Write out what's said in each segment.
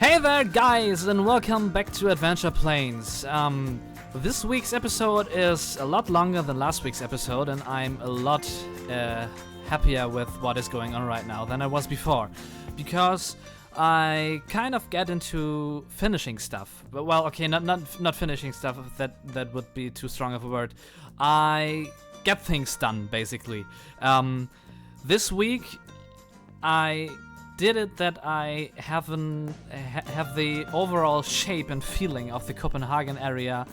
Hey there guys, and welcome back to Adventure Planes. This week's episode is a lot longer than last week's episode, and I'm a lot happier with what is going on right now than I was before, because I kind of get into finishing stuff. Well, okay, not finishing stuff. That would be too strong of a word. I get things done, basically. This week I did it that I have the overall shape and feeling of the Kopenhagen area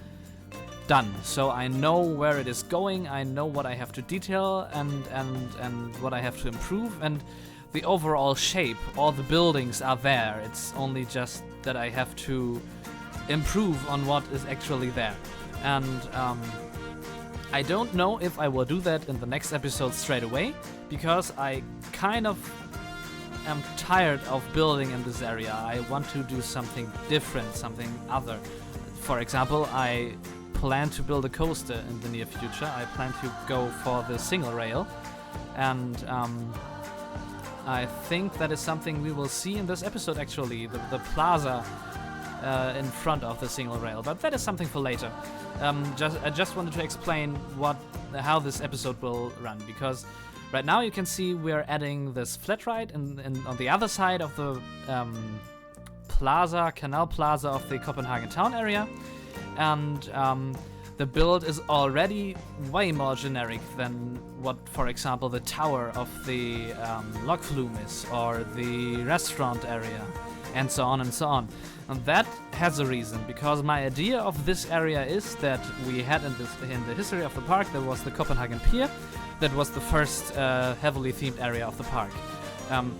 done. So I know where it is going, I know what I have to detail and what I have to improve, and the overall shape, all the buildings are there. It's only just that I have to improve on what is actually there. And I don't know if I will do that in the next episode straight away, because I kind of am tired of building in this area. I want to do something different, something other. For example, I plan to build a coaster in the near future. I plan to go for the single rail, and I think that is something we will see in this episode, actually, the plaza in front of the single rail, but that is something for later. I just wanted to explain how this episode will run, because right now you can see we're adding this flat ride on the other side of the canal plaza of the Copenhagen town area, and the build is already way more generic than what, for example, the tower of the Logflume is, or the restaurant area, and so on and so on. And that has a reason, because my idea of this area is that we had in the history of the park, there was the Copenhagen Pier. That was the first heavily themed area of the park. And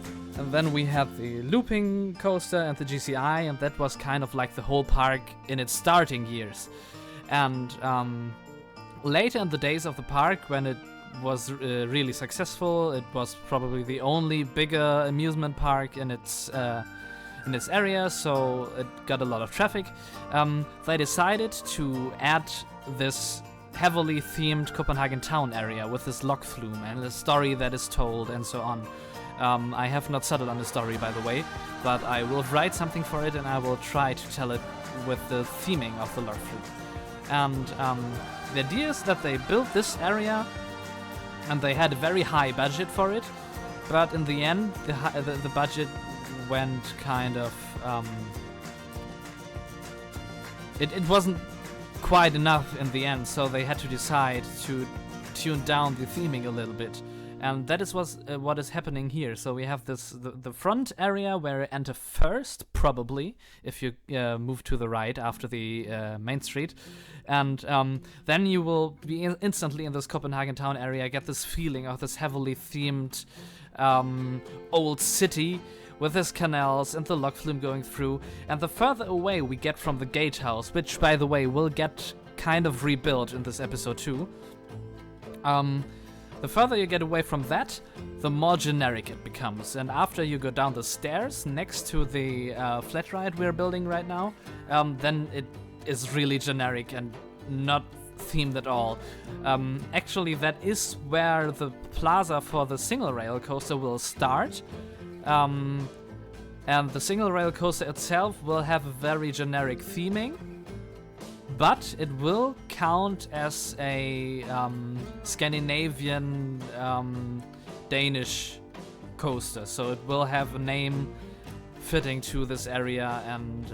then we had the looping coaster and the GCI, and that was kind of like the whole park in its starting years. And later in the days of the park, when it was really successful, it was probably the only bigger amusement park in its area, so it got a lot of traffic. They decided to add this heavily themed Copenhagen town area with this Logflume and the story that is told and so on. I have not settled on the story, by the way, but I will write something for it and I will try to tell it with the theming of the Logflume. And the idea is that they built this area and they had a very high budget for it, but in the end the budget went kind of it wasn't quite enough in the end, so they had to decide to tune down the theming a little bit, and that is what is happening here. So we have the front area where you enter first, probably if you move to the right after the main street, and then you will be instantly in this Copenhagen town area, get this feeling of this heavily themed old city with its canals and the Logflume going through. And the further away we get from the Gatehouse, which, by the way, will get kind of rebuilt in this episode too, the further you get away from that, the more generic it becomes. And after you go down the stairs next to the flat ride we're building right now, then it is really generic and not themed at all. Actually, that is where the plaza for the single rail coaster will start. And the single rail coaster itself will have a very generic theming, but it will count as a Scandinavian Danish coaster, so it will have a name fitting to this area, and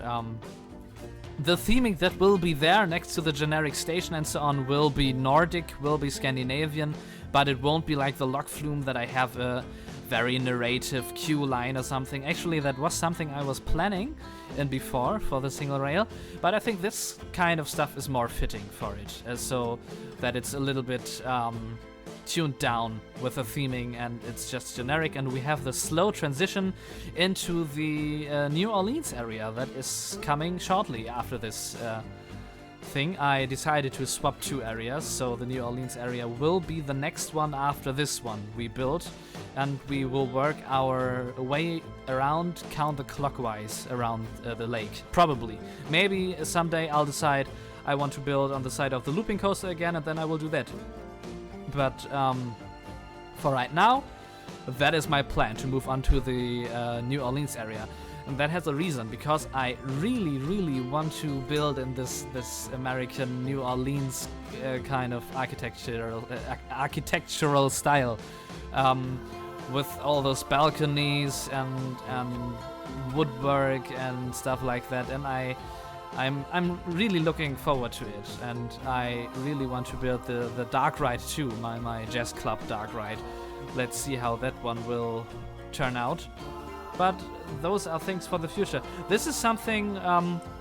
the theming that will be there next to the generic station and so on will be Nordic, will be Scandinavian, but it won't be like the Logflume that I have a very narrative queue line or something. Actually, that was something I was planning in before for the single rail, but I think this kind of stuff is more fitting for it, so that it's a little bit tuned down with the theming and it's just generic, and we have the slow transition into the New Orleans area that is coming shortly after this thing. I decided to swap two areas, so the New Orleans area will be the next one after this one we built, and we will work our way around counterclockwise around the lake. Probably. Maybe someday I'll decide I want to build on the side of the looping coaster again, and then I will do that. But for right now, that is my plan, to move on to the New Orleans area. And that has a reason, because I really want to build in this American New Orleans kind of architectural style, with all those balconies and woodwork and stuff like that. And I'm really looking forward to it, and I really want to build the Dark Ride too, my Jazz Club Dark Ride. Let's see how that one will turn out. But those are things for the future. This is something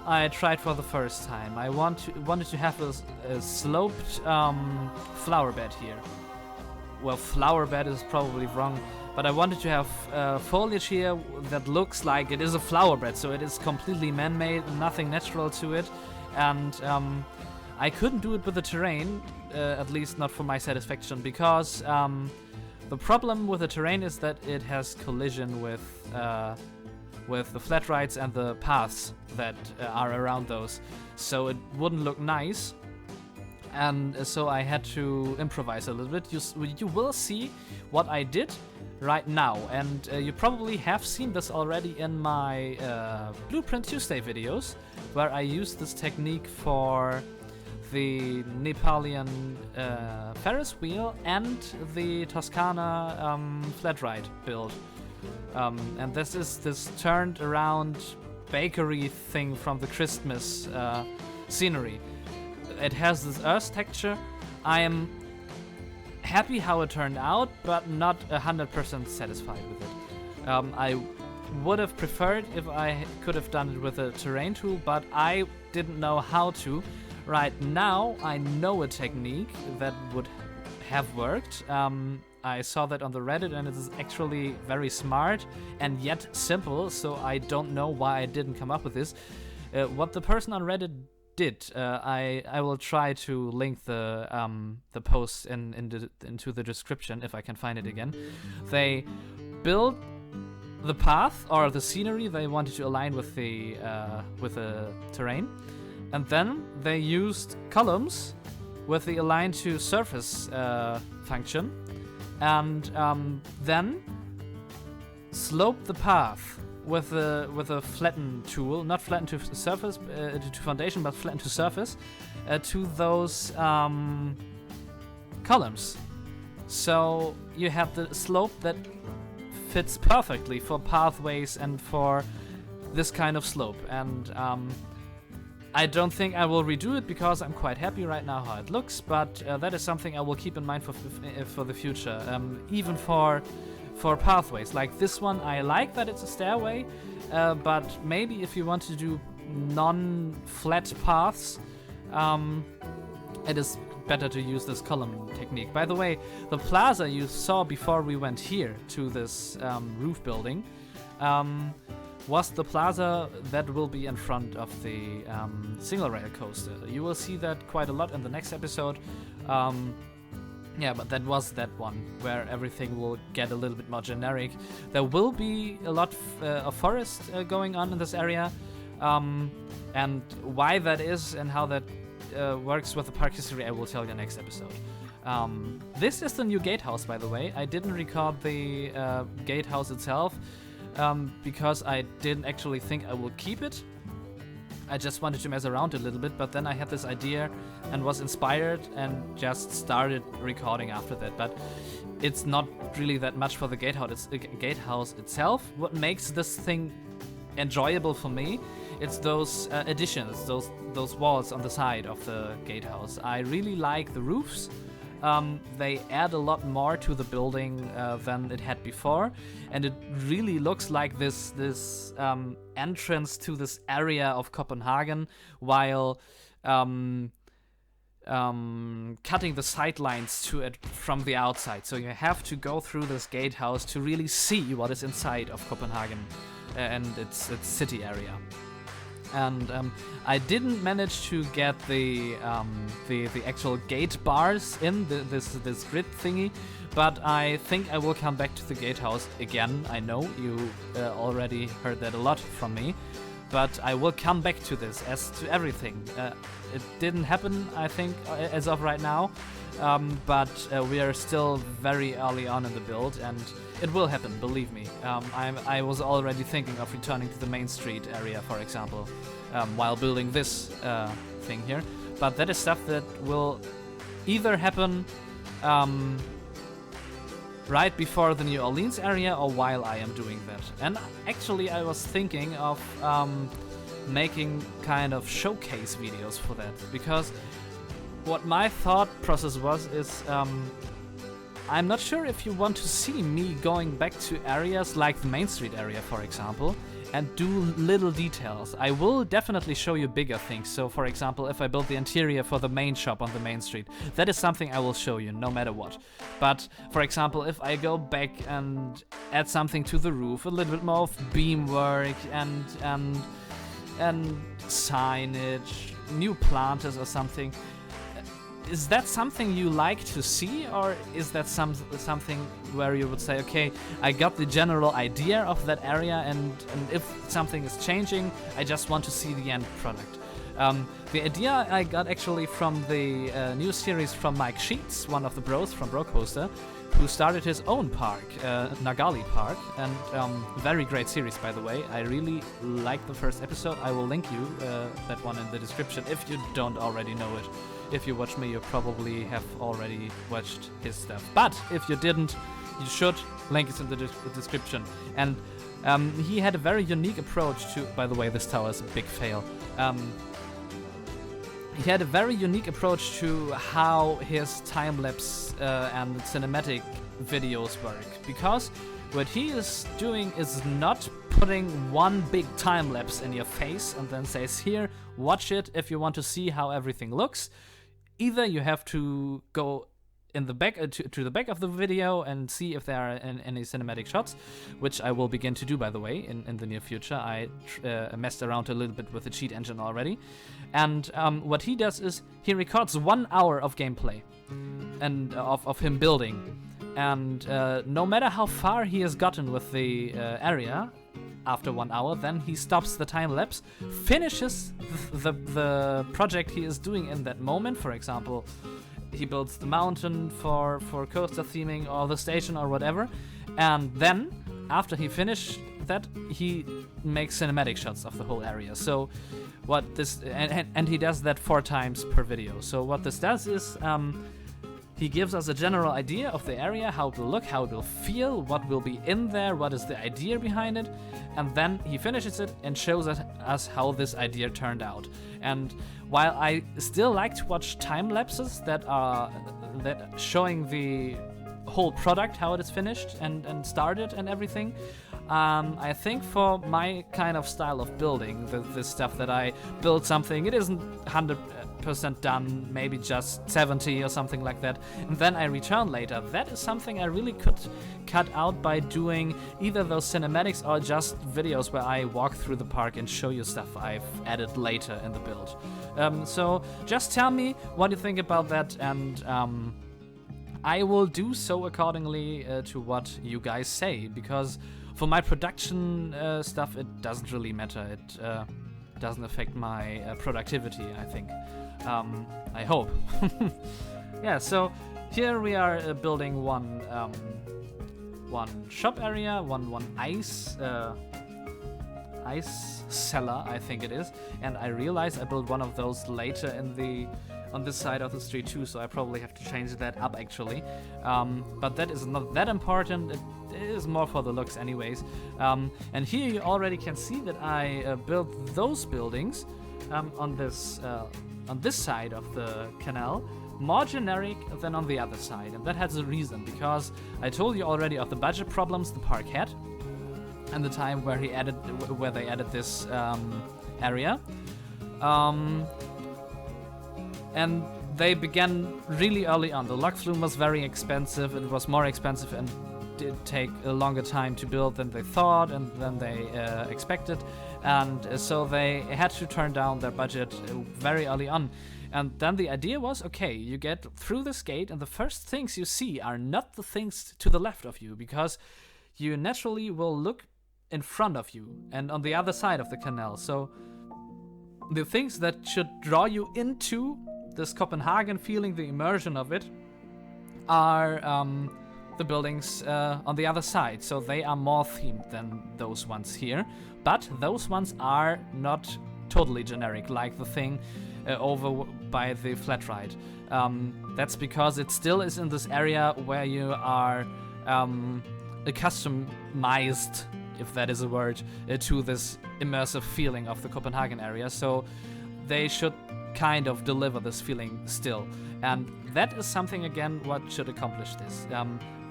I tried for the first time. I wanted to have a sloped flower bed here. Well, flower bed is probably wrong, but I wanted to have foliage here that looks like it is a flower bed, so it is completely man-made, nothing natural to it. And I couldn't do it with the terrain, at least not for my satisfaction, because the problem with the terrain is that it has collision with the flat rides and the paths that are around those, so it wouldn't look nice. And so I had to improvise a little bit. You will see what I did right now, and you probably have seen this already in my Blueprint Tuesday videos, where I used this technique for the Nepalian Ferris wheel and the Toscana flat ride build. And this is this turned around bakery thing from the Christmas scenery. It has this earth texture. I am happy how it turned out, but not 100% satisfied with it. I would have preferred if I could have done it with a terrain tool, but I didn't know how to. Right now, I know a technique that would have worked. I saw that on the Reddit, and it is actually very smart and yet simple, so I don't know why I didn't come up with this. What the person on Reddit did, I will try to link the post into the description if I can find it again. They built the path or the scenery they wanted to align with the terrain, and then they used columns with the align to surface function, and then sloped the path with a flatten tool, not flatten to surface to foundation, but flatten to surface to those columns. So you have the slope that fits perfectly for pathways and for this kind of slope. And I don't think I will redo it because I'm quite happy right now how it looks, but that is something I will keep in mind for the future. Even for pathways like this one, I like that it's a stairway, but maybe if you want to do non-flat paths, it is better to use this column technique. By the way, the plaza you saw before we went here to this roof building was the plaza that will be in front of the single rail coaster. You will see that quite a lot in the next episode. Yeah, but that was that one where everything will get a little bit more generic. There will be a lot of forest going on in this area, and why that is and how that works with the park history I will tell you next episode. This is the new Gatehouse, by the way. I didn't record the Gatehouse itself because I didn't actually think I will keep it. I just wanted to mess around a little bit, but then I had this idea and was inspired and just started recording after that. But it's not really that much for the Gatehouse itself. What makes this thing enjoyable for me, it's those additions, those walls on the side of the Gatehouse. I really like the roofs. They add a lot more to the building than it had before, and it really looks like this entrance to this area of Copenhagen, while cutting the sidelines to it from the outside. So you have to go through this Gatehouse to really see what is inside of Copenhagen and its city area. And I didn't manage to get the actual gate bars in this grid thingy, but I think I will come back to the Gatehouse again. I know you already heard that a lot from me, but I will come back to this as to everything. It didn't happen, I think, as of right now, but we are still very early on in the build, and it will happen, believe me. I was already thinking of returning to the Main Street area, for example, while building this thing here, but that is stuff that will either happen right before the New Orleans area or while I am doing that. And actually I was thinking of making kind of showcase videos for that, because what my thought process was is I'm not sure if you want to see me going back to areas like the Main Street area, for example, and do little details. I will definitely show you bigger things. So for example, if I build the interior for the main shop on the Main Street, that is something I will show you no matter what. But for example, if I go back and add something to the roof, a little bit more of beamwork and signage, new planters or something, is that something you like to see, or is that something where you would say, okay, I got the general idea of that area, and if something is changing, I just want to see the end product? The idea I got actually from the new series from Mike Sheets, one of the bros from Podcoaster, who started his own park, Nagali Park, and very great series, by the way. I really liked the first episode. I will link you that one in the description if you don't already know it. If you watch me, you probably have already watched his stuff. But if you didn't, you should. Link is in the description. And he had a very unique approach to... By the way, this tower is a big fail. He had a very unique approach to how his time-lapse and cinematic videos work. Because what he is doing is not putting one big time-lapse in your face and then says, here, watch it if you want to see how everything looks. Either you have to go in the back to the back of the video and see if there are any cinematic shots, which I will begin to do, by the way, in the near future. I messed around a little bit with the cheat engine already. And what he does is he records 1 hour of gameplay and of him building. And no matter how far he has gotten with the area, after 1 hour, then he stops the time lapse, finishes the project he is doing in that moment. For example, he builds the mountain for coaster theming or the station or whatever, and then after he finished that, he makes cinematic shots of the whole area. So what this and he does that 4 times per video. So what this does is he gives us a general idea of the area, how it will look, how it will feel, what will be in there, what is the idea behind it, and then he finishes it and shows us how this idea turned out. And while I still like to watch time lapses that showing the whole product, how it is finished and started and everything, I think for my kind of style of building, the stuff that I build something, it isn't 100% done, maybe just 70 or something like that, and then I return later. That is something I really could cut out by doing either those cinematics or just videos where I walk through the park and show you stuff I've added later in the build. So just tell me what you think about that, and I will do so accordingly to what you guys say, because for my production stuff, it doesn't really matter. It doesn't affect my productivity, I think. I hope. Yeah, so here we are building one shop area, one ice cellar, I think it is. And I realized I built one of those later on this side of the street too, so I probably have to change that up actually. But that is not that important. It is more for the looks anyways. And here you already can see that I built those buildings on this side of the canal, more generic than on the other side. And that has a reason, because I told you already of the budget problems the park had and the time where they added this area. And they began really early on. The Logflume was very expensive. It was more expensive and did take a longer time to build than they thought and than they expected. And so they had to turn down their budget very early on. And then the idea was, okay, you get through this gate and the first things you see are not the things to the left of you, because you naturally will look in front of you and on the other side of the canal. So the things that should draw you into this Copenhagen feeling, the immersion of it, are the buildings on the other side. So they are more themed than those ones here. But those ones are not totally generic, like the thing over by the flat ride. That's because it still is in this area where you are customized, if that is a word, to this immersive feeling of the Copenhagen area. So they should kind of deliver this feeling still. And that is something, again, what should accomplish this.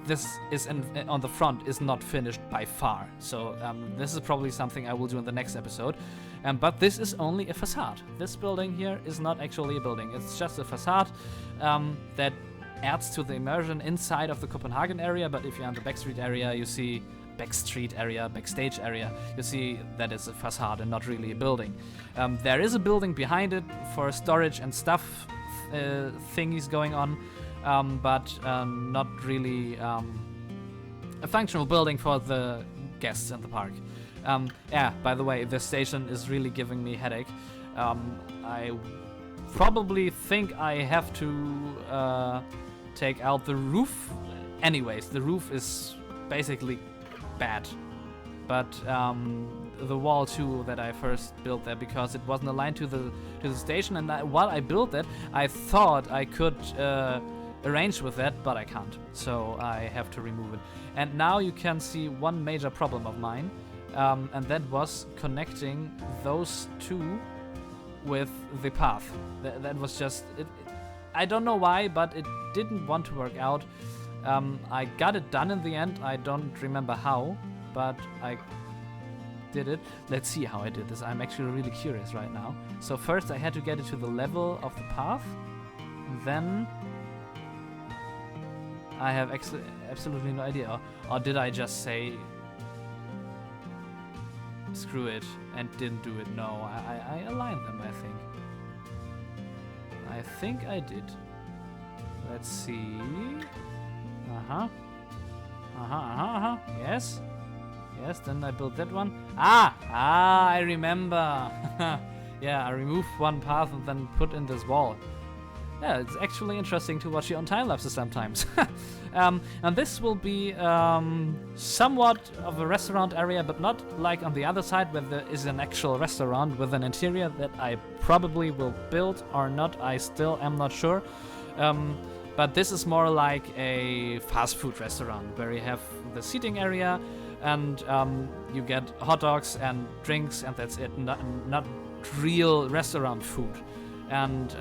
This is on the front is not finished by far. So this is probably something I will do in the next episode. But this is only a facade. This building here is not actually a building. It's just a facade that adds to the immersion inside of the Copenhagen area. But if you're in the backstage area, you see that it's a facade and not really a building. There is a building behind it for storage and stuff thingies going on, but not really a functional building for the guests in the park. By the way, this station is really giving me a headache. I probably think I have to take out the roof. Anyways, the roof is basically bad, but the wall too that I first built there, because it wasn't aligned to the station, and while I built it, I thought I could arrange with that, but I can't, so I have to remove it. And now you can see one major problem of mine, and that was connecting those two with the path. That was just it. I don't know why, but it didn't want to work out. I got it done in the end. I don't remember how, but I did it. Let's see how I did this. I'm actually really curious right now. So first I had to get it to the level of the path. Then I have absolutely no idea. Or did I just say screw it and didn't do it? No, I aligned them, I think. I think I did. Let's see. Yes. Yes, then I built that one. I remember. Yeah, I removed one path and then put in this wall. Yeah, it's actually interesting to watch your own time lapses sometimes. And this will be somewhat of a restaurant area, but not like on the other side where there is an actual restaurant with an interior that I probably will build or not. I still am not sure. But this is more like a fast food restaurant where you have the seating area and you get hot dogs and drinks, and that's it. Not real restaurant food. And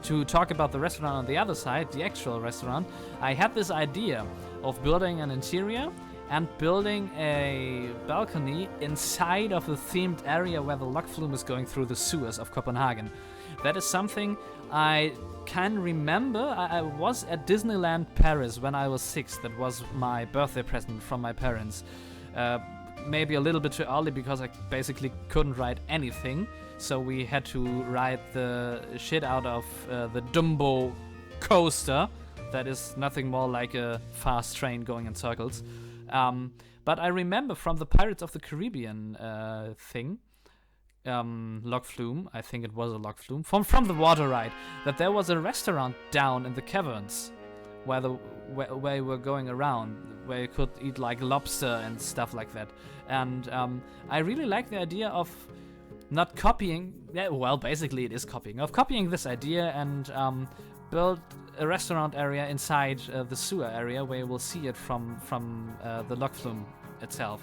to talk about the restaurant on the other side, the actual restaurant, I had this idea of building an interior and building a balcony inside of the themed area where the Logflume is going through the sewers of Copenhagen. That is something I can remember. I was at Disneyland Paris when I was 6. That was my birthday present from my parents. Maybe a little bit too early because I basically couldn't ride anything. So we had to ride the shit out of the Dumbo coaster. That is nothing more like a fast train going in circles. But I remember from the Pirates of the Caribbean thing, Logflume, I think it was a Logflume, from the water ride, that there was a restaurant down in the caverns where you were going around, where you could eat like lobster and stuff like that. And I really like the idea of not copying, basically it is copying this idea and build a restaurant area inside the sewer area where you will see it from the Logflume itself.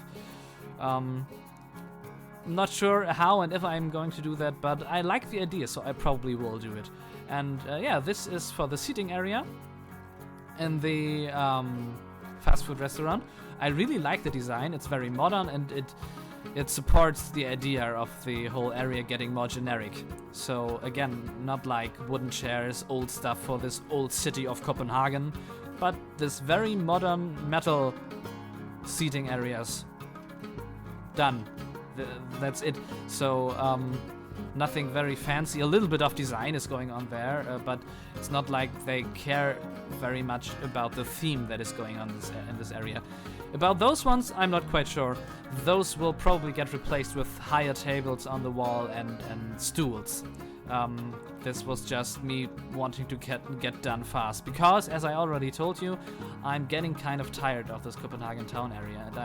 Not sure how and if I'm going to do that, but I like the idea, so I probably will do it. And this is for the seating area in the fast food restaurant. I really like the design. It's very modern and it supports the idea of the whole area getting more generic. So again, not like wooden chairs, old stuff for this old city of Copenhagen, but this very modern metal seating areas. Done. That's it. So nothing very fancy. A little bit of design is going on there, but it's not like they care very much about the theme that is going on in this area. About those ones, I'm not quite sure. Those will probably get replaced with higher tables on the wall and stools. This was just me wanting to get done fast, because as I already told you, I'm getting kind of tired of this Copenhagen town area, and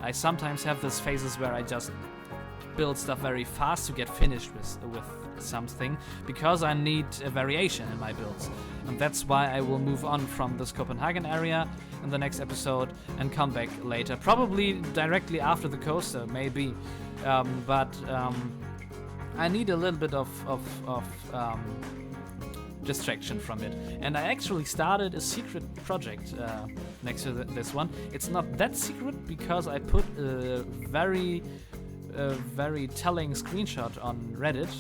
I sometimes have these phases where I just build stuff very fast to get finished with something, because I need a variation in my builds. And that's why I will move on from this Copenhagen area in the next episode and come back later, probably directly after the coaster, maybe. But I need a little bit of distraction from it. And I actually started a secret project next to this one. It's not that secret because I put a very telling screenshot on Reddit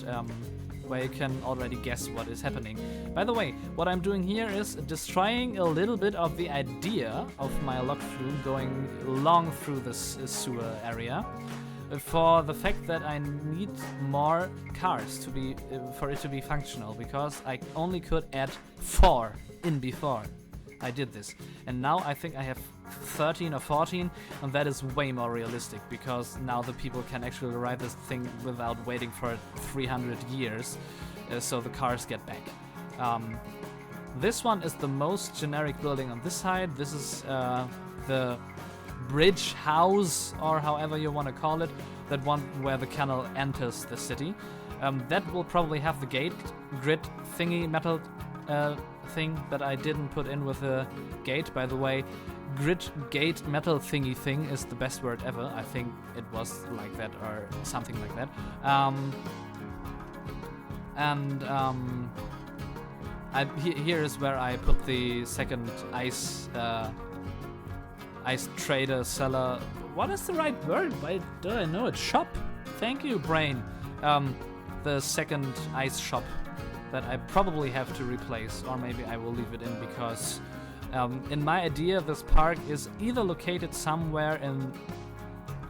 where you can already guess what is happening. By the way, what I'm doing here is destroying a little bit of the idea of my Logflume going long through this sewer area, for the fact that I need more cars to be for it to be functional, because I only could add 4 in before I did this, and now I think I have 13 or 14, and that is way more realistic, because now the people can actually ride this thing without waiting for 300 years, so the cars get back. This one is the most generic building on this side. This is the bridge house, or however you want to call it, that one where the canal enters the city. That will probably have the grid thingy metal thing that I didn't put in with the gate. By the way, gate metal thingy thing is the best word ever. I think it was like that or something like that. Here is where I put the second ice trader seller. What is the right word? Why do I know it? Shop. Thank you, brain. The second ice shop that I probably have to replace, or maybe I will leave it in, because in my idea this park is either located somewhere in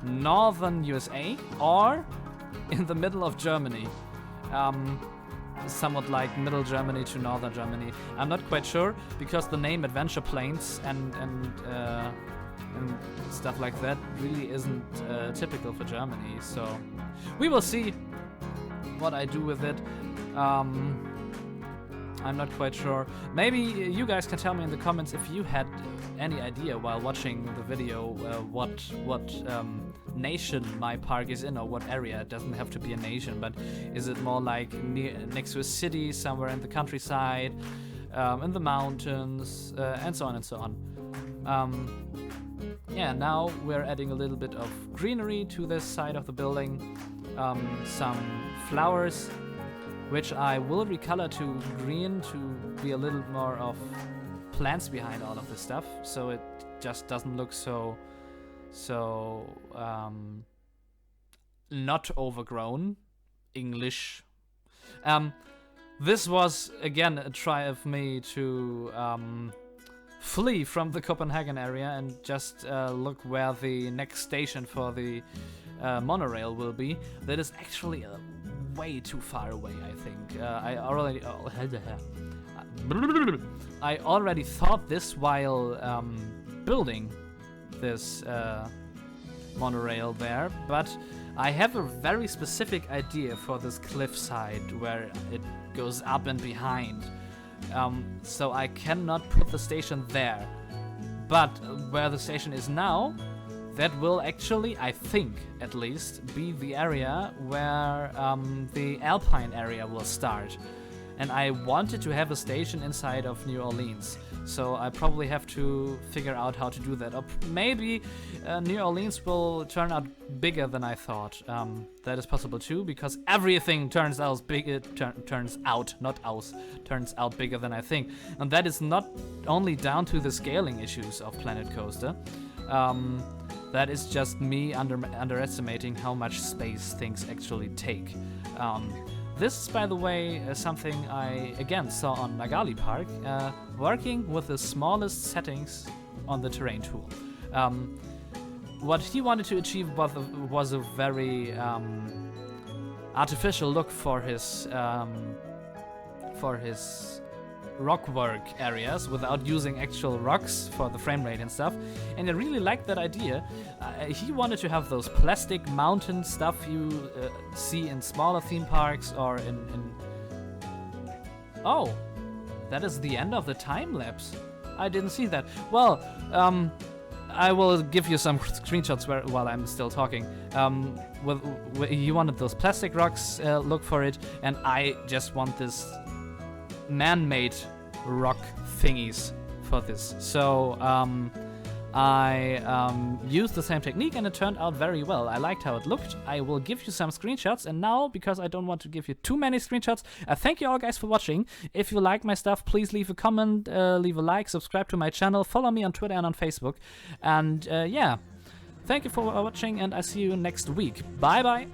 northern USA or in the middle of Germany. Somewhat like middle Germany to northern Germany. I'm not quite sure, because the name Adventure Plains and stuff like that really isn't typical for Germany. So we will see what I do with it. I'm not quite sure. Maybe you guys can tell me in the comments if you had any idea while watching the video what nation my park is in, or what area. It doesn't have to be a nation, but is it more like next to a city, somewhere in the countryside, in the mountains, and so on and so on. Yeah, now we're adding a little bit of greenery to this side of the building. Some flowers, which I will recolor to green to be a little more of plants behind all of this stuff, so it just doesn't look so not overgrown. English. This was again a try of me to flee from the Copenhagen area and just look where the next station for the monorail will be. That is actually way too far away, I think. I already thought this while building this monorail there, but I have a very specific idea for this cliffside where it goes up and behind. So I cannot put the station there. But where the station is now, that will actually, I think at least, be the area where the Alpine area will start. And I wanted to have a station inside of New Orleans, so I probably have to figure out how to do that. Or maybe New Orleans will turn out bigger than I thought. That is possible too, because everything turns out bigger. Turns out bigger than I think, and that is not only down to the scaling issues of Planet Coaster. That is just me underestimating how much space things actually take. This is, by the way, something I again saw on Nagali Park, working with the smallest settings on the terrain tool. What he wanted to achieve was a very artificial look for his rock work areas without using actual rocks for the frame rate and stuff. And I really liked that idea. He wanted to have those plastic mountain stuff you see in smaller theme parks or in... Oh, that is the end of the time lapse. I didn't see that. Well, I will give you some screenshots while I'm still talking. You wanted those plastic rocks, look for it, and I just want this man-made rock thingies for this. So I used the same technique and it turned out very well. I liked how it looked. I will give you some screenshots, and now, because I don't want to give you too many screenshots, thank you all guys for watching. If you like my stuff, please leave a comment, leave a like, subscribe to my channel, follow me on Twitter and on Facebook. And yeah, thank you for watching, and I see you next week. Bye bye!